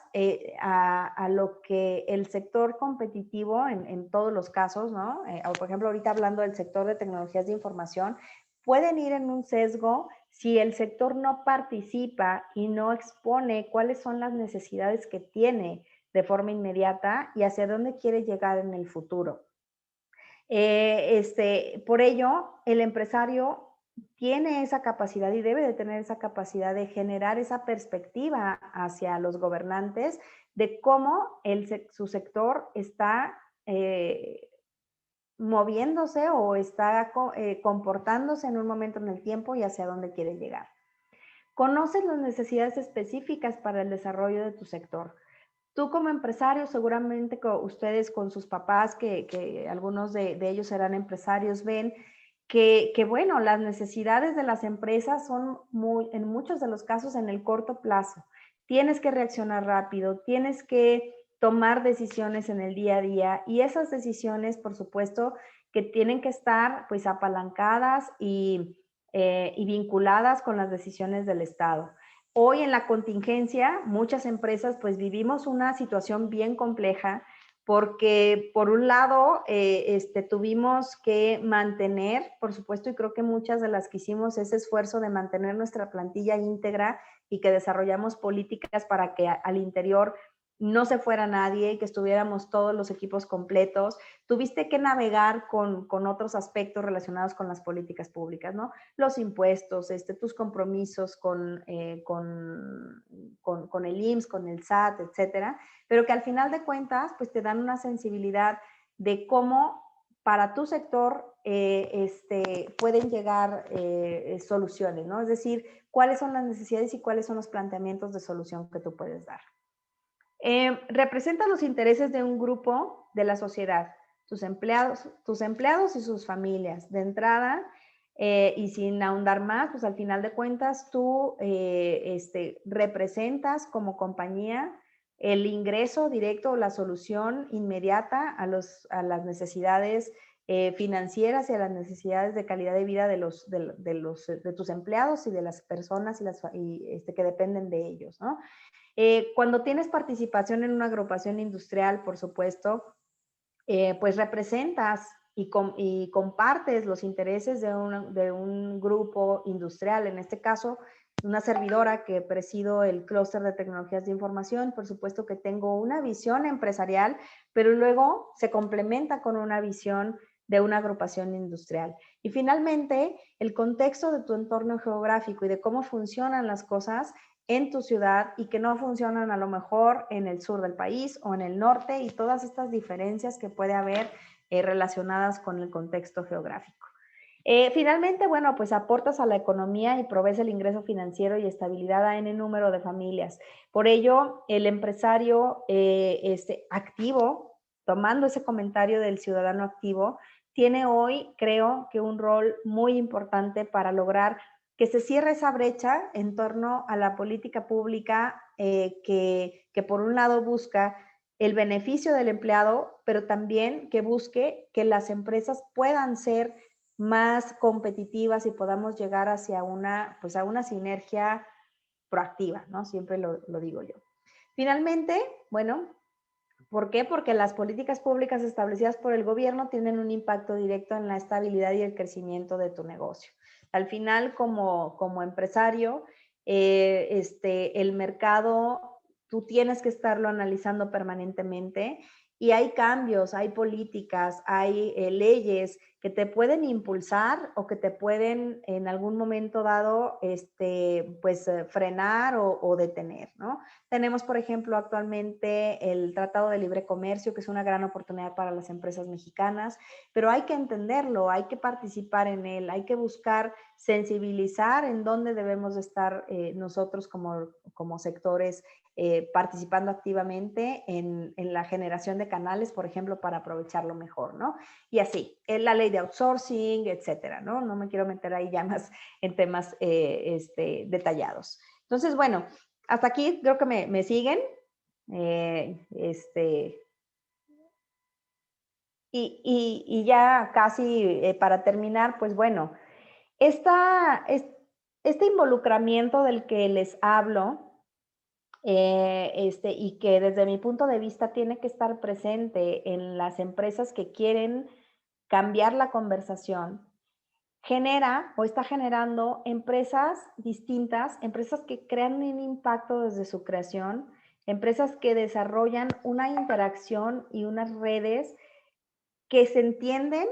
a lo que el sector competitivo, en todos los casos, ¿no? Por ejemplo, ahorita hablando del sector de tecnologías de información, pueden ir en un sesgo si el sector no participa y no expone cuáles son las necesidades que tiene de forma inmediata y hacia dónde quiere llegar en el futuro. Por ello, el empresario tiene esa capacidad y debe de tener esa capacidad de generar esa perspectiva hacia los gobernantes de cómo su sector está moviéndose o está comportándose en un momento en el tiempo y hacia dónde quiere llegar. Conoces las necesidades específicas para el desarrollo de tu sector. Tú como empresario, seguramente ustedes con sus papás, que algunos de ellos serán empresarios, ven que, bueno, las necesidades de las empresas son en muchos de los casos en el corto plazo. Tienes que reaccionar rápido, tienes que tomar decisiones en el día a día y esas decisiones, por supuesto, que tienen que estar pues apalancadas y vinculadas con las decisiones del Estado. Hoy en la contingencia, muchas empresas pues vivimos una situación bien compleja porque por un lado tuvimos que mantener, por supuesto, y creo que muchas de las que hicimos ese esfuerzo de mantener nuestra plantilla íntegra y que desarrollamos políticas para que al interior no se fuera nadie, que estuviéramos todos los equipos completos. Tuviste que navegar con otros aspectos relacionados con las políticas públicas, ¿no? Los impuestos, tus compromisos con el IMSS, con el SAT, etcétera, pero que al final de cuentas, pues te dan una sensibilidad de cómo para tu sector pueden llegar soluciones, ¿no? Es decir, cuáles son las necesidades y cuáles son los planteamientos de solución que tú puedes dar. Representa los intereses de un grupo de la sociedad, tus empleados y sus familias. De entrada, y sin ahondar más, pues al final de cuentas tú representas como compañía el ingreso directo o la solución inmediata a las necesidades financieras y a las necesidades de calidad de vida de tus empleados y de las personas que dependen de ellos, ¿no? Cuando tienes participación en una agrupación industrial, por supuesto, pues representas y compartes los intereses de un grupo industrial. En este caso, una servidora que presido el clúster de tecnologías de información, por supuesto que tengo una visión empresarial, pero luego se complementa con una visión de una agrupación industrial. Y finalmente, el contexto de tu entorno geográfico y de cómo funcionan las cosas en tu ciudad y que no funcionan a lo mejor en el sur del país o en el norte, y todas estas diferencias que puede haber relacionadas con el contexto geográfico. Finalmente, bueno, pues aportas a la economía y provees el ingreso financiero y estabilidad a N número de familias. Por ello, el empresario activo, tomando ese comentario del ciudadano activo, tiene hoy, creo que un rol muy importante para lograr que se cierre esa brecha en torno a la política pública que por un lado busca el beneficio del empleado, pero también que busque que las empresas puedan ser más competitivas y podamos llegar hacia pues a una sinergia proactiva, ¿no? Siempre lo digo yo. Finalmente, bueno, ¿por qué? Porque las políticas públicas establecidas por el gobierno tienen un impacto directo en la estabilidad y el crecimiento de tu negocio. Al final, como empresario, el mercado, tú tienes que estarlo analizando permanentemente, y hay cambios, hay políticas, hay leyes que te pueden impulsar o que te pueden en algún momento dado frenar o detener, ¿no? Tenemos, por ejemplo, actualmente el Tratado de Libre Comercio, que es una gran oportunidad para las empresas mexicanas, pero hay que entenderlo, hay que participar en él, hay que buscar sensibilizar en dónde debemos estar nosotros como sectores participando activamente en la generación de canales, por ejemplo, para aprovecharlo mejor, ¿no? Y así, la ley de outsourcing, etcétera, ¿no? No me quiero meter ahí ya más en temas detallados. Entonces, bueno, hasta aquí creo que me siguen. Y ya casi para terminar, pues bueno, este involucramiento del que les hablo, y que desde mi punto de vista tiene que estar presente en las empresas que quieren cambiar la conversación, genera o está generando empresas distintas, empresas que crean un impacto desde su creación, empresas que desarrollan una interacción y unas redes que se entienden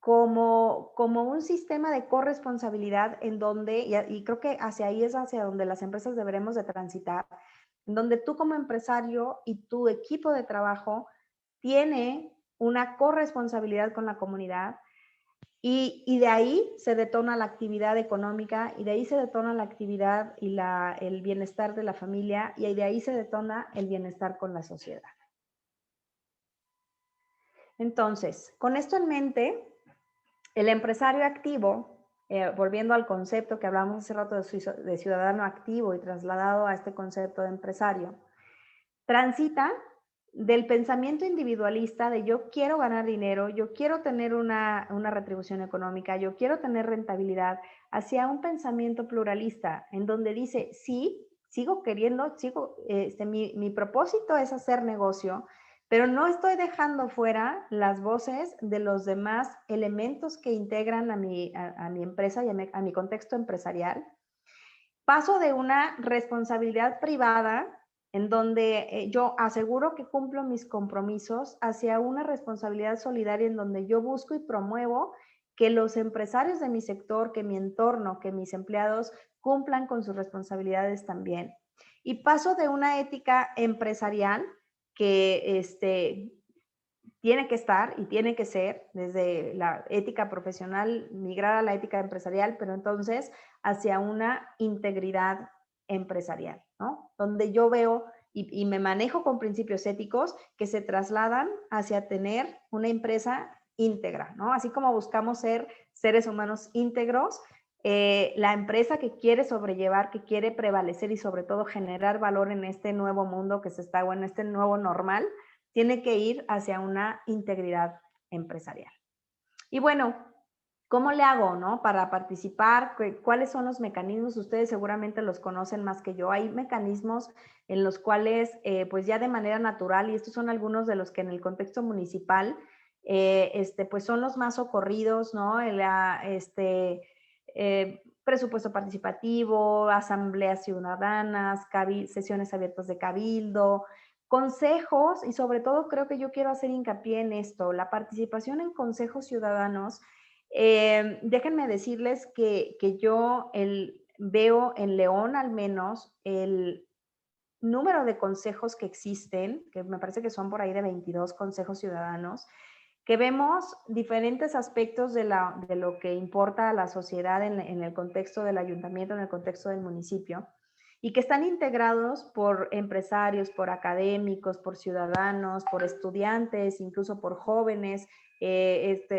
como un sistema de corresponsabilidad en donde, y creo que hacia ahí es hacia donde las empresas deberemos de transitar, en donde tú como empresario y tu equipo de trabajo tiene una corresponsabilidad con la comunidad, y de ahí se detona la actividad económica, y de ahí se detona la actividad y el bienestar de la familia, y de ahí se detona el bienestar con la sociedad. Entonces, con esto en mente, el empresario activo, volviendo al concepto que hablamos hace rato de ciudadano activo y trasladado a este concepto de empresario, transita del pensamiento individualista de yo quiero ganar dinero, yo quiero tener una retribución económica, yo quiero tener rentabilidad, hacia un pensamiento pluralista en donde dice, sí, sigo queriendo, mi propósito es hacer negocio, pero no estoy dejando fuera las voces de los demás elementos que integran a mi empresa y a mi contexto empresarial. Paso de una responsabilidad privada en donde yo aseguro que cumplo mis compromisos hacia una responsabilidad solidaria en donde yo busco y promuevo que los empresarios de mi sector, que mi entorno, que mis empleados cumplan con sus responsabilidades también. Y paso de una ética empresarial que tiene que estar y tiene que ser desde la ética profesional, migrar a la ética empresarial, pero entonces hacia una integridad empresarial, ¿no? Donde yo veo y me manejo con principios éticos que se trasladan hacia tener una empresa íntegra, ¿no? Así como buscamos ser seres humanos íntegros, la empresa que quiere sobrellevar, que quiere prevalecer y sobre todo generar valor en este nuevo mundo que en este nuevo normal, tiene que ir hacia una integridad empresarial. Y bueno, ¿cómo le hago, no? Para participar, ¿cuáles son los mecanismos? Ustedes seguramente los conocen más que yo. Hay mecanismos en los cuales, pues ya de manera natural, y estos son algunos de los que en el contexto municipal, pues son los más socorridos, ¿no? Presupuesto participativo, asambleas ciudadanas, sesiones abiertas de cabildo, consejos, y sobre todo creo que yo quiero hacer hincapié en esto, la participación en consejos ciudadanos. Déjenme decirles que yo, veo en León al menos el número de consejos que existen, que me parece que son por ahí de 22 consejos ciudadanos, que vemos diferentes aspectos de lo que importa a la sociedad en el contexto del ayuntamiento, en el contexto del municipio, y que están integrados por empresarios, por académicos, por ciudadanos, por estudiantes, incluso por jóvenes.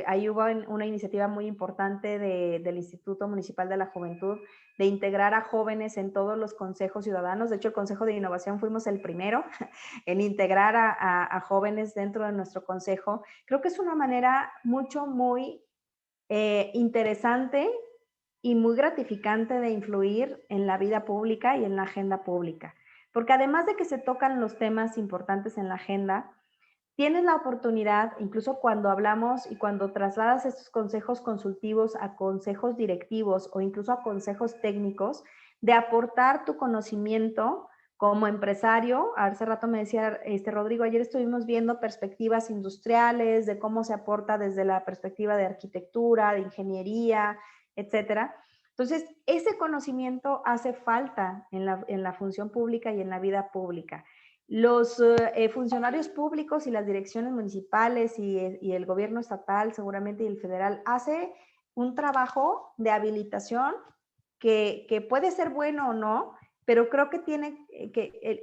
Ahí hubo una iniciativa muy importante del Instituto Municipal de la Juventud de integrar a jóvenes en todos los consejos ciudadanos. De hecho, el Consejo de Innovación fuimos el primero en integrar a jóvenes dentro de nuestro consejo. Creo que es una manera muy interesante y muy gratificante de influir en la vida pública y en la agenda pública. Porque además de que se tocan los temas importantes en la agenda, tienes la oportunidad, incluso cuando hablamos y cuando trasladas estos consejos consultivos a consejos directivos o incluso a consejos técnicos, de aportar tu conocimiento como empresario. Hace rato me decía Rodrigo, ayer estuvimos viendo perspectivas industriales, de cómo se aporta desde la perspectiva de arquitectura, de ingeniería, etcétera. Entonces, ese conocimiento hace falta en la función pública y en la vida pública. Los funcionarios públicos y las direcciones municipales y el gobierno estatal, seguramente, y el federal, hace un trabajo de habilitación que puede ser bueno o no, pero creo que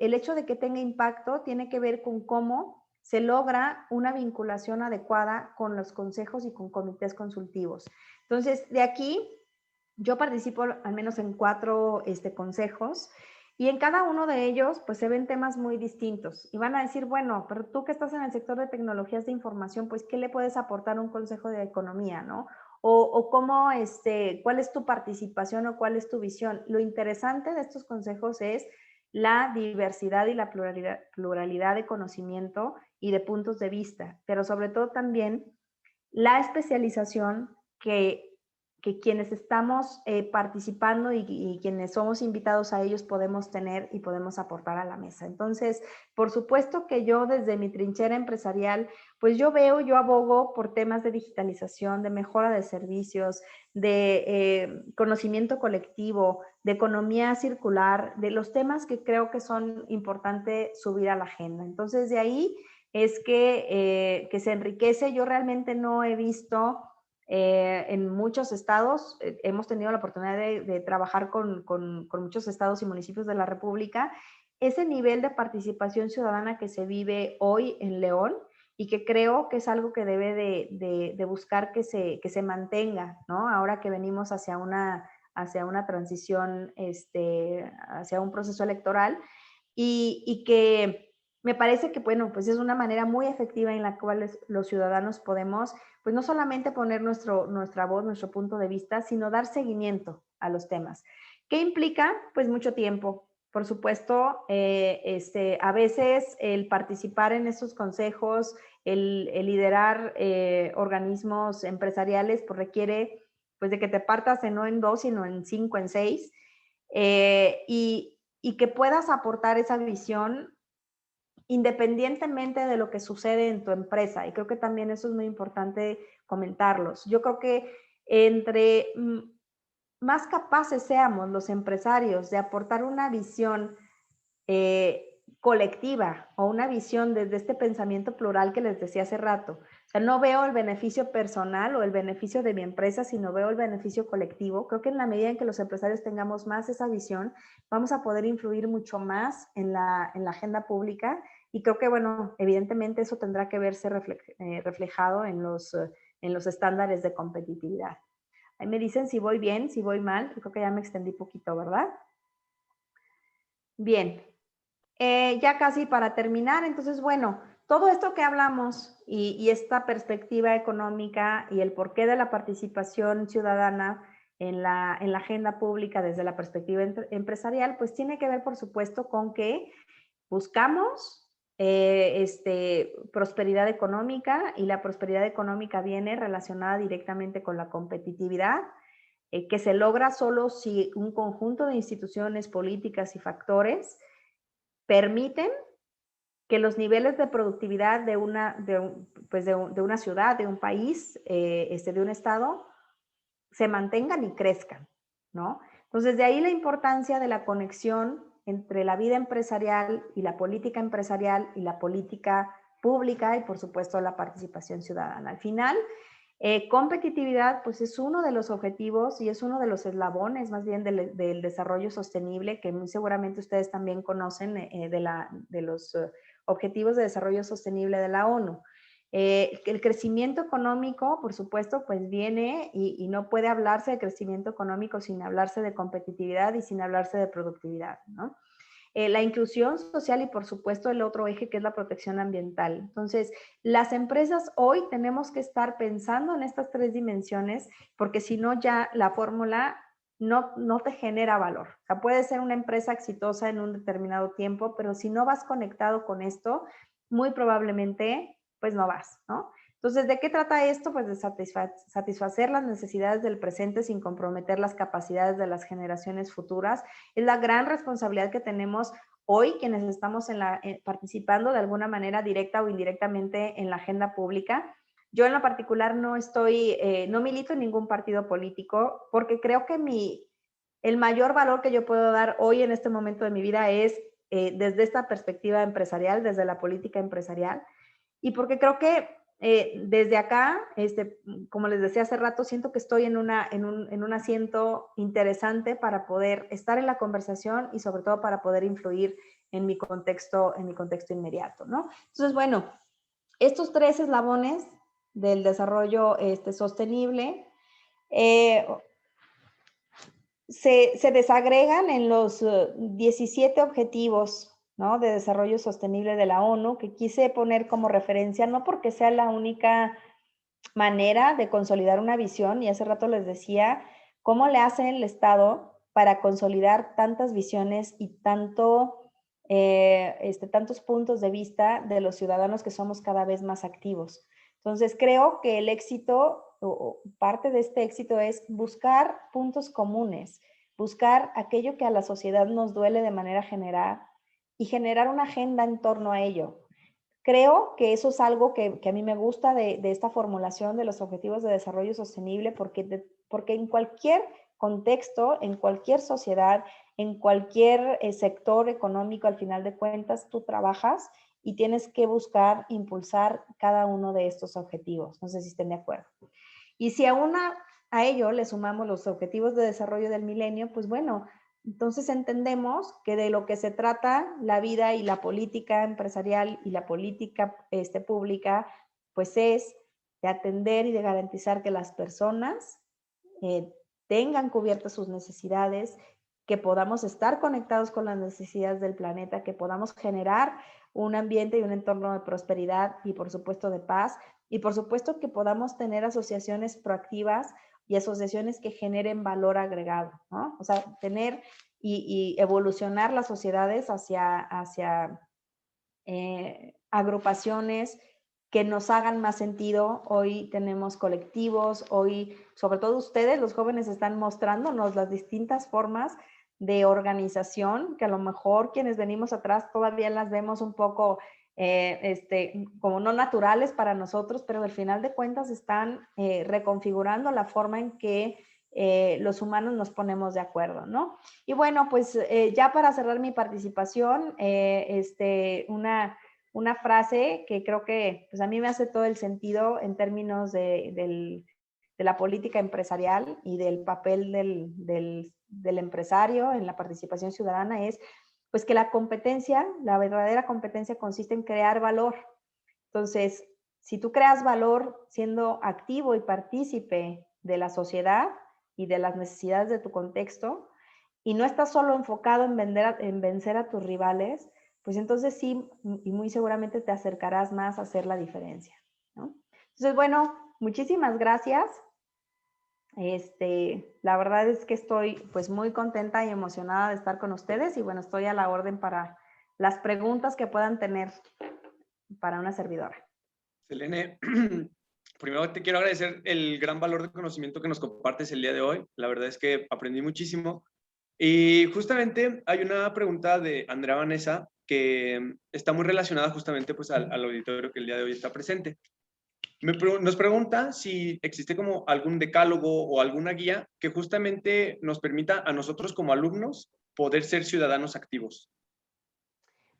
el hecho de que tenga impacto tiene que ver con cómo se logra una vinculación adecuada con los consejos y con comités consultivos. Entonces, de aquí, yo participo al menos en 4 consejos, y en cada uno de ellos, pues se ven temas muy distintos. Y van a decir, bueno, pero tú que estás en el sector de tecnologías de información, pues, ¿qué le puedes aportar a un consejo de economía, no? O cómo, cuál es tu participación o cuál es tu visión. Lo interesante de estos consejos es la diversidad y la pluralidad de conocimiento y de puntos de vista, pero sobre todo también la especialización que quienes estamos participando y quienes somos invitados a ellos podemos tener y podemos aportar a la mesa. Entonces, por supuesto que yo desde mi trinchera empresarial, pues yo abogo por temas de digitalización, de mejora de servicios, de conocimiento colectivo, de economía circular, de los temas que creo que son importantes subir a la agenda. Entonces, de ahí es que se enriquece. Yo realmente no he visto en muchos estados, hemos tenido la oportunidad de trabajar con muchos estados y municipios de la República, ese nivel de participación ciudadana que se vive hoy en León y que creo que es algo que debe de buscar que se mantenga, ¿no? Ahora que venimos hacia una transición, hacia un proceso electoral y que me parece que, bueno, pues es una manera muy efectiva en la cual los ciudadanos podemos, pues no solamente poner nuestra voz, nuestro punto de vista, sino dar seguimiento a los temas. ¿Qué implica? Pues mucho tiempo. Por supuesto, a veces el participar en estos consejos, el liderar organismos empresariales, pues requiere pues de que te partas no en 2, sino en 5, en 6, y que puedas aportar esa visión independientemente de lo que sucede en tu empresa. Y creo que también eso es muy importante comentarlos. Yo creo que entre más capaces seamos los empresarios de aportar una visión colectiva o una visión desde este pensamiento plural que les decía hace rato. O sea, no veo el beneficio personal o el beneficio de mi empresa, sino veo el beneficio colectivo. Creo que en la medida en que los empresarios tengamos más esa visión, vamos a poder influir mucho más en la agenda pública. Y creo que, bueno, evidentemente eso tendrá que verse reflejado en los estándares de competitividad. Ahí me dicen si voy bien, si voy mal. Creo que ya me extendí poquito, ¿verdad? Bien. Ya casi para terminar, entonces, bueno, todo esto que hablamos y esta perspectiva económica y el porqué de la participación ciudadana en la agenda pública desde la perspectiva empresarial, pues tiene que ver, por supuesto, con que buscamos prosperidad económica, y la prosperidad económica viene relacionada directamente con la competitividad, que se logra solo si un conjunto de instituciones políticas y factores permiten que los niveles de productividad de una ciudad, de un país, de un estado, se mantengan y crezcan, ¿no? Entonces, de ahí la importancia de la conexión entre la vida empresarial y la política empresarial y la política pública y, por supuesto, la participación ciudadana. Al final, competitividad, pues es uno de los objetivos y es uno de los eslabones más bien del desarrollo sostenible, que muy seguramente ustedes también conocen de los objetivos de desarrollo sostenible de la ONU. El crecimiento económico, por supuesto, pues viene y no puede hablarse de crecimiento económico sin hablarse de competitividad y sin hablarse de productividad, ¿no? La inclusión social y, por supuesto, el otro eje que es la protección ambiental. Entonces, las empresas hoy tenemos que estar pensando en estas tres dimensiones, porque si no ya la fórmula no te genera valor. O sea, puede ser una empresa exitosa en un determinado tiempo, pero si no vas conectado con esto, muy probablemente pues no vas, ¿no? Entonces, ¿de qué trata esto? Pues de satisfacer las necesidades del presente sin comprometer las capacidades de las generaciones futuras. Es la gran responsabilidad que tenemos hoy quienes estamos participando de alguna manera directa o indirectamente en la agenda pública. Yo en lo particular no milito en ningún partido político porque creo que el mayor valor que yo puedo dar hoy en este momento de mi vida es desde esta perspectiva empresarial, desde la política empresarial, y porque creo que desde acá, como les decía hace rato, siento que estoy en un asiento interesante para poder estar en la conversación y sobre todo para poder influir en mi contexto inmediato, ¿no? Entonces, bueno, estos tres eslabones del desarrollo sostenible se desagregan en los 17 objetivos, ¿no?, de desarrollo sostenible de la ONU, que quise poner como referencia, no porque sea la única manera de consolidar una visión, y hace rato les decía, ¿cómo le hace el Estado para consolidar tantas visiones y tantos puntos de vista de los ciudadanos que somos cada vez más activos? Entonces, creo que el éxito, o parte de este éxito, es buscar puntos comunes, buscar aquello que a la sociedad nos duele de manera general y generar una agenda en torno a ello. Creo que eso es algo que a mí me gusta de esta formulación de los Objetivos de Desarrollo Sostenible, porque en cualquier contexto, en cualquier sociedad, en cualquier sector económico, al final de cuentas, tú trabajas y tienes que buscar impulsar cada uno de estos objetivos. No sé si estén de acuerdo. Y si a ello le sumamos los Objetivos de Desarrollo del Milenio, pues bueno, entonces entendemos que de lo que se trata la vida y la política empresarial y la política pública, pues es de atender y de garantizar que las personas tengan cubiertas sus necesidades, que podamos estar conectados con las necesidades del planeta, que podamos generar un ambiente y un entorno de prosperidad y, por supuesto, de paz, y por supuesto que podamos tener asociaciones proactivas y asociaciones que generen valor agregado, ¿no? O sea, tener y evolucionar las sociedades hacia agrupaciones que nos hagan más sentido. Hoy tenemos colectivos, hoy, sobre todo ustedes, los jóvenes, están mostrándonos las distintas formas de organización, que a lo mejor quienes venimos atrás todavía las vemos un poco como no naturales para nosotros, pero al final de cuentas están reconfigurando la forma en que los humanos nos ponemos de acuerdo, ¿no? Y bueno, pues ya para cerrar mi participación, una frase que creo que pues a mí me hace todo el sentido en términos de la política empresarial y del papel del empresario en la participación ciudadana es pues que la competencia, la verdadera competencia consiste en crear valor. Entonces, si tú creas valor siendo activo y partícipe de la sociedad y de las necesidades de tu contexto, y no estás solo enfocado en vencer a tus rivales, pues entonces sí, y muy seguramente te acercarás más a hacer la diferencia, ¿no? Entonces, bueno, muchísimas gracias. La verdad es que estoy pues muy contenta y emocionada de estar con ustedes y bueno, estoy a la orden para las preguntas que puedan tener para una servidora. Selene, primero te quiero agradecer el gran valor de conocimiento que nos compartes el día de hoy. La verdad es que aprendí muchísimo. Y justamente hay una pregunta de Andrea Vanessa que está muy relacionada justamente pues al auditorio que el día de hoy está presente. Nos pregunta si existe como algún decálogo o alguna guía que justamente nos permita a nosotros como alumnos poder ser ciudadanos activos.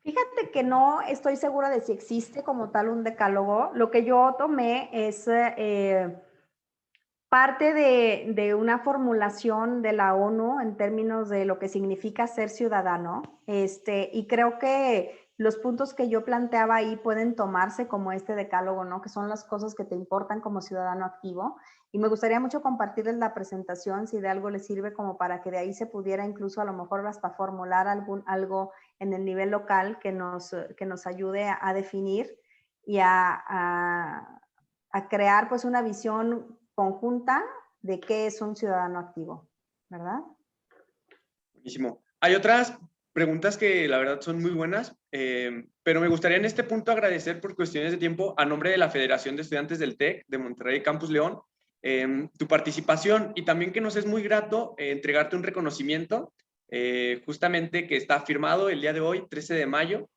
Fíjate que no estoy segura de si existe como tal un decálogo. Lo que yo tomé es parte de una formulación de la ONU en términos de lo que significa ser ciudadano, y creo que los puntos que yo planteaba ahí pueden tomarse como este decálogo, ¿no? Que son las cosas que te importan como ciudadano activo. Y me gustaría mucho compartirles la presentación, si de algo les sirve, como para que de ahí se pudiera incluso a lo mejor hasta formular algo en el nivel local que nos ayude a definir y a crear pues una visión conjunta de qué es un ciudadano activo, ¿verdad? Buenísimo. Hay otras preguntas que la verdad son muy buenas, pero me gustaría en este punto agradecer por cuestiones de tiempo a nombre de la Federación de Estudiantes del TEC de Monterrey Campus León, tu participación y también que nos es muy grato entregarte un reconocimiento justamente que está firmado el día de hoy, 13 de mayo,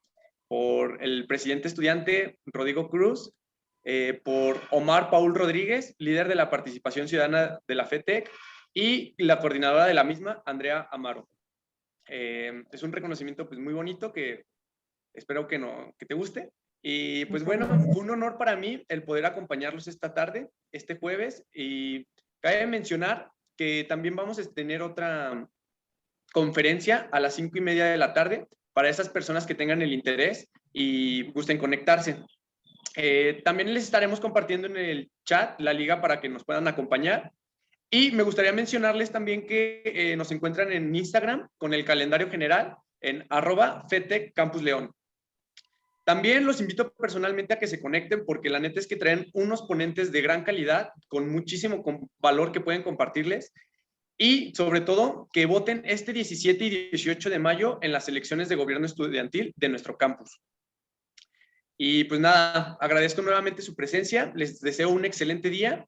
por el presidente estudiante Rodrigo Cruz, por Omar Paul Rodríguez, líder de la participación ciudadana de la FETEC, y la coordinadora de la misma, Andrea Amaro. Es un reconocimiento pues muy bonito que espero que te guste. Y pues bueno, fue un honor para mí el poder acompañarlos esta tarde, este jueves, y cabe mencionar que también vamos a tener otra conferencia a las 5:30 de la tarde para esas personas que tengan el interés y gusten conectarse. También les estaremos compartiendo en el chat la liga para que nos puedan acompañar. Y me gustaría mencionarles también que nos encuentran en Instagram con el calendario general en @FETECCampusLeón. También los invito personalmente a que se conecten porque la neta es que traen unos ponentes de gran calidad con muchísimo valor que pueden compartirles. Y sobre todo que voten este 17 y 18 de mayo en las elecciones de gobierno estudiantil de nuestro campus. Y pues nada, agradezco nuevamente su presencia, les deseo un excelente día,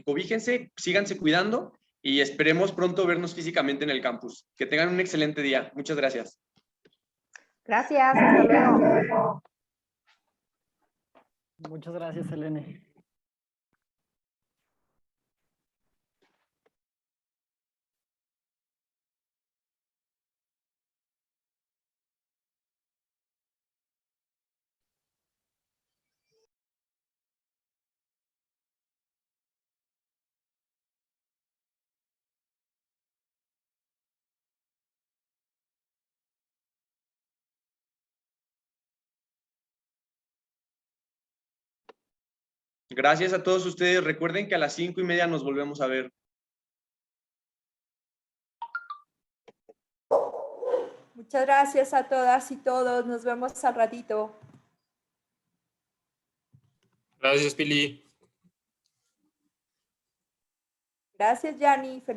cobíjense, síganse cuidando y esperemos pronto vernos físicamente en el campus. Que tengan un excelente día. Muchas gracias. Gracias, hasta luego. Muchas gracias, Selene. Gracias a todos ustedes. Recuerden que a las 5:30 nos volvemos a ver. Muchas gracias a todas y todos. Nos vemos al ratito. Gracias, Pili. Gracias, Yanni. Felicidades.